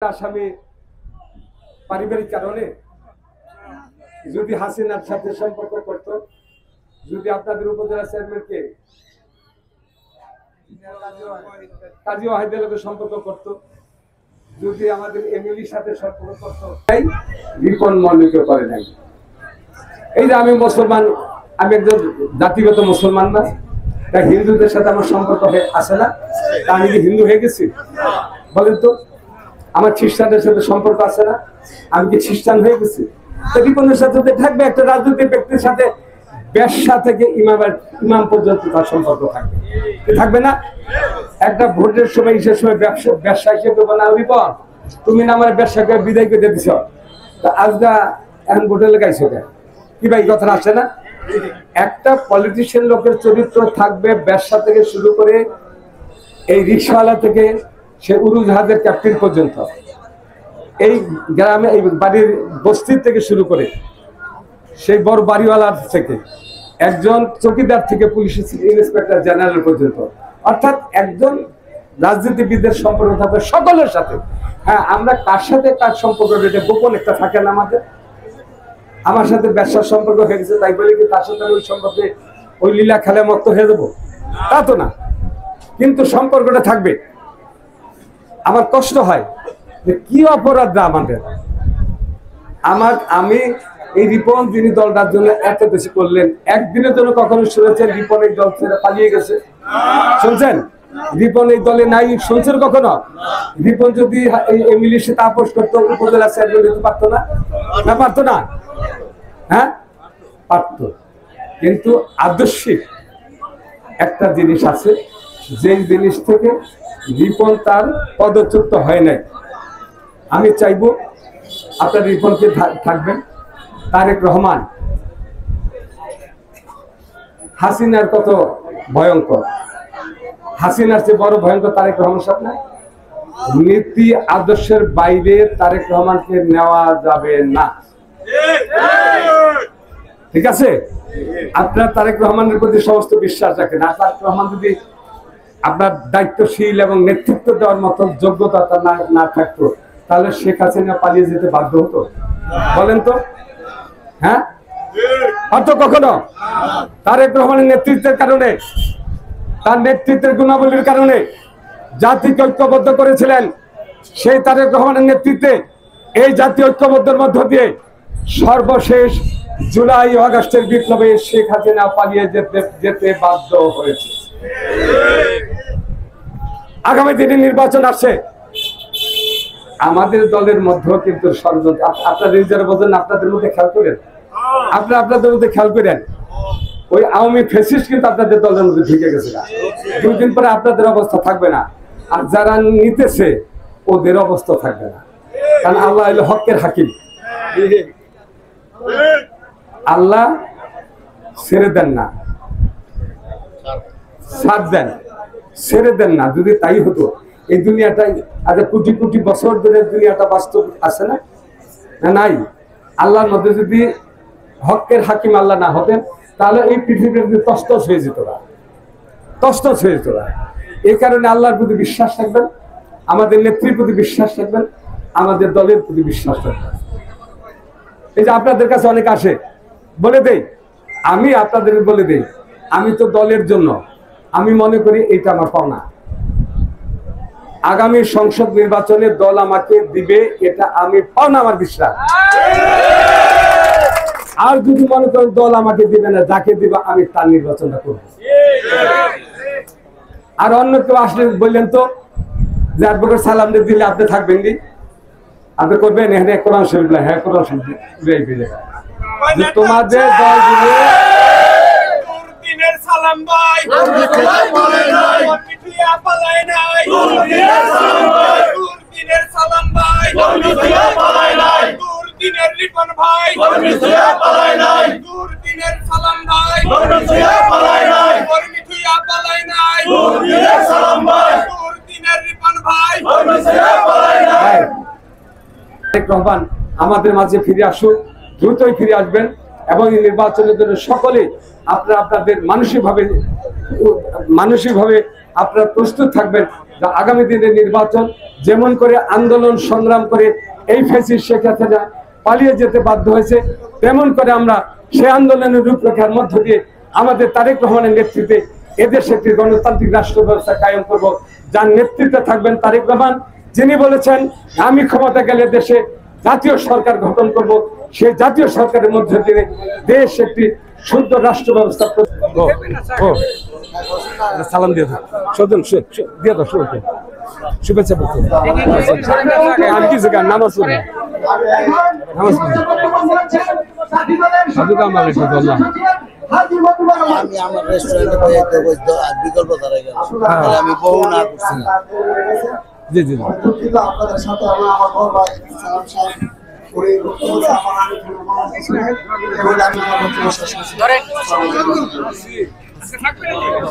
আসামি পারিবারিক কারণে যদি হাসিনার সাথে সম্পর্ক করত, যদি আপনাদের উপজেলা চেয়ারম্যানকে কাজী ওয়াহিদের লোকের সম্পর্ক করত, যদি আমাদের এমএলএর সাথে সম্পর্ক করত, রিপন মনোনীত করে নাই। এই যে আমি মুসলমান, আমি একজন জাতিগত মুসলমান না, তাই হিন্দুদের সাথে আমার সম্পর্ক আছে না? তা আমি কি হিন্দু হয়ে গেছি? বলেন তো। আমার খ্রিস্টানদের সাথে সম্পর্ক আছে না? আমি কি খ্রিস্টান হয়ে গেছি? রিপনের সাথে থাকবে একটা রাজনৈতিক ব্যক্তির সাথে, ব্যবসা থেকে ইমাম পর্যন্ত তার সম্পর্ক থাকবে, থাকবে না? একটা ভোটের সময় সে সময় ব্যবসা হিসেবে বানাও, রিপন তুমি না আমার ব্যবসাকে বিদায় করে দিছ, তা আজকা এখন ভোটে লাগাইছো কেন? কি ভাই কথা আসে না? একটা পলিটিশিয়ান লোকের চরিত্র থাকবে, ব্যবসা থেকে শুরু করে এই রিক্সাওয়ালা থেকে সে উড়োজাহাজের ক্যাপ্টেন পর্যন্ত, এই গ্রামে এই বাড়ির বস্তির থেকে শুরু করে সেই বড় বাড়িওয়ালার থেকে একজন চৌকিদার থেকে পুলিশের ইন্সপেক্টর জেনারেল পর্যন্ত, অর্থাৎ একজন রাজনীতিবিদের সম্পর্ক থাকবে সকলের সাথে। হ্যাঁ, আমরা কার সাথে কার সম্পর্ক, এটা গোপন একটা থাকে না আমাদের। আমার সাথে ব্যবসার সম্পর্ক হয়ে গেছে তাই বলে কি তার সাথে ওই সম্পর্কে ওই লীলা খেলা মত হয়ে যাবো? তা তো না, কিন্তু সম্পর্কটা থাকবে। আমার কষ্ট হয় যে কি অপরাধ আমাদের। আমি এই রিপন যিনি দলটার জন্য এত বেশি করলেন, একদিনের জন্য কখনো শুনেছেন রিপন এই দল ছেড়ে পালিয়ে গেছে? শুনছেন? রিপন এই দলে নাই শুনছেন কখনো? রিপন যদি এমএলএর সাথে আপোষ করতো, উপজেলা চেয়ারম্যান দিতে পারতো না? না পারতো না? হ্যাঁ পারতো। কিন্তু আদর্শিক একটা জিনিস আছে, যে জিনিস থেকে রিপন তার পদচ্যুত হয় নাই। আমি চাইব আপনার রিপনকে থাকবেন। তারেক রহমান হাসিনার কত ভয়ঙ্কর, হাসিনার চেয়ে বড় ভয়ঙ্কর তারেক রহমান সাহেব না? নীতি আদর্শের বাইরে তারেক রহমানকে নেওয়া যাবে না, ঠিক আছে? আপনার তারেক রহমানের প্রতি সমস্ত বিশ্বাস রাখেন। আর তারেক রহমান যদি আপনার দায়িত্বশীল এবং নেতৃত্ব দেওয়ার মতো যোগ্যতা না থাকতো, তাহলে শেখ হাসিনা পালিয়ে যেতে বাধ্য হতো? বলেন তো। হ্যাঁ হয়তো কখনো তারেক রহমানের নেতৃত্বের কারণে, তার নেতৃত্বের গুণাবলীর কারণে জাতিকে ঐক্যবদ্ধ করেছিলেন। সেই তারেক রহমানের নেতৃত্বে এই জাতীয় ঐক্যবদ্ধের মধ্য দিয়ে সর্বশেষ জুলাই আগস্টের বিপ্লবে শেখ হাসিনা পালিয়ে যেতে বাধ্য হয়েছে। আগামী দিনে নির্বাচন আসছে, আমাদের দলের মধ্যেও কিন্তু ষড়যন্ত্র। আপনাদের যারা বোঝেন আপনাদের মধ্যে খেয়াল করেন, আপনাদের মধ্যে খেয়াল করেন, ওই আওয়ামী ফ্যাসিস্ট কিন্তু আপনাদের দলের মধ্যে ঢুকে গেছে না? দুদিন পরে আপনাদের অবস্থা থাকবে না, আর যারা নিতেছে ওদের অবস্থা থাকবে না। কারণ আল্লাহ হলো হকের হাকিম। আল্লাহ ছেড়ে দেন না, ছাড় দেন, ছেড়ে দেন না। যদি তাই হতো, এই দুনিয়াটাই আজ কোটি কোটি বছর ধরে দুনিয়াটা বাস্তব আছে না? নাই। আল্লাহর মধ্যে যদি হকের হাকিম আল্লাহ না হতেন, তাহলে এই পৃথিবীর তস্তস হয়ে যেত না, তস্তস হয়ে যেত না। এই কারণে আল্লাহর প্রতি বিশ্বাস রাখবেন, আমাদের নেত্রীর প্রতি বিশ্বাস রাখবেন, আমাদের দলের প্রতি বিশ্বাস রাখবেন। এই যে আপনাদের কাছে অনেক আসে, বলে দেই, আমি আপনাদের বলে দেই, আমি তো দলের জন্য, আমি মনে করি এটা আমার পাওনা। আগামী সংসদ নির্বাচনে দল আমাকে দিবে, এটা আমি পাওনা, আমার বিশ্বাস। আর যদি মনে করেন দল আমাকে দিবে না, যাকে দিবে আমি তার নির্বাচনটা করব। আর অন্য কেউ আসলে বললেন তো যে অ্যাডভোকেট সালাম দিলে আপনি থাকবেন নি, আপনি করবেন? এখানে কোরআন শরীফ, হ্যাঁ কোরআন শরীফ তোমাদের দল দিলে সালাম ভাই সালাম ভাই দিনের রিপন ভাই দিনের সালাম ভাই সালাম ভাই দিনের রিপন ভাই। রহমান আমাদের মাঝে ফিরে আসুক, দ্রুতই ফিরে আসবেন, এবং এই নির্বাচনের জন্য সকলে আপনারা আপনাদের মানসিকভাবে আপনারা প্রস্তুত থাকবেন। যে আগামী দিনের নির্বাচন যেমন করে আন্দোলন সংগ্রাম করে এই ফ্যাসিস্ট শেখ হাসিনা পালিয়ে যেতে বাধ্য হয়েছে, তেমন করে আমরা সেই আন্দোলনের রূপরেখার মধ্য দিয়ে আমাদের তারেক রহমানের নেতৃত্বে এদেশে একটি গণতান্ত্রিক রাষ্ট্র ব্যবস্থা কায়েম করব, যার নেতৃত্বে থাকবেন তারেক রহমান, যিনি বলেছেন আমি ক্ষমতা গেলে দেশে জাতীয় সরকার গঠন করব, সেই জাতীয় সরকারের মধ্য দিয়ে দেশ একটি শুদ্ধ রাষ্ট্র ব্যবস্থা। সালাম দিয়ে দিয়ে দাও, শুভেচ্ছা বলতে আমি কিছু গান নামাজ পড়ি, নামাজ পড়ি। আমি আমার রেস্টুরেন্টে বিকল্প দাঁড়াই গেল, আমি বউ না করছি না। জি জি আপনাদের সাথে আমার বড় ভাই সালাম সাহেব করে আমার